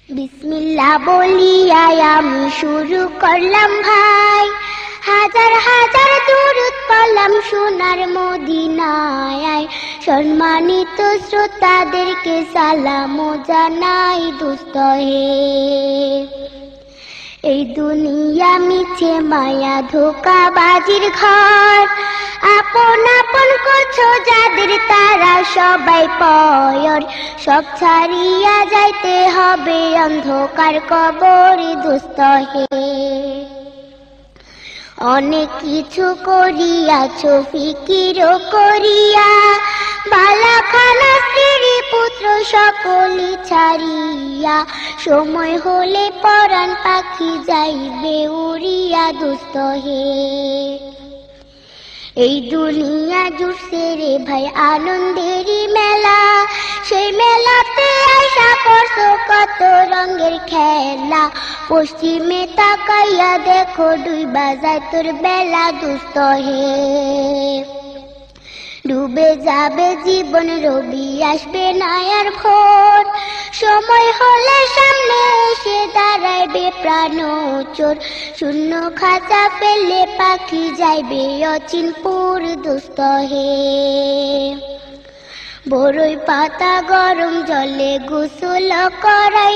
বিসমিল্লাহ বলিয়াই আমি শুরু করলাম ভাই, হাজার হাজার দুরূদ পড়লাম সোনার মদিনায়। সম্মানিত শ্রোতাদেরকে সালাম জানাই দোস্ত হে। এই দুনিয়া মিছে মায়া ধোঁকাবাজির ঘর, আপন আপন করছো যাদের তারা সবাই পয়র। সব ছাড়িয়া যাইতে হবে অন্ধকার কবরে দোস্ত হে। অনেক কিছু করিয়াছো ফিকির করিয়া, বালাখানা স্ত্রী পুত্র সকলি ছাড়িয়া। সময় হলে পরাণ পাখি যাইবে উড়িয়া দোস্ত হে। এই দুনিয়া জুড়ছে রে ভাই আনন্দেরই মেলা, সেই মেলাতে আশা পড়ছো কত রঙের খেলা। পশ্চিমে তাকাইয়া দেখো ডুইবা যায় তোর বেলা দোস্ত হে। ডুবে যাবে জীবন রবি আসবে না আর ভোর, সময় হলে সামনে এসে দাঁড়াইবে প্রাণ চোর। শূন্য খাঁচা ফেলে পাখি যাইবে অচিনপুর দোস্ত হে। বড়ই পাতা গরম জলে গোসল করাইয়া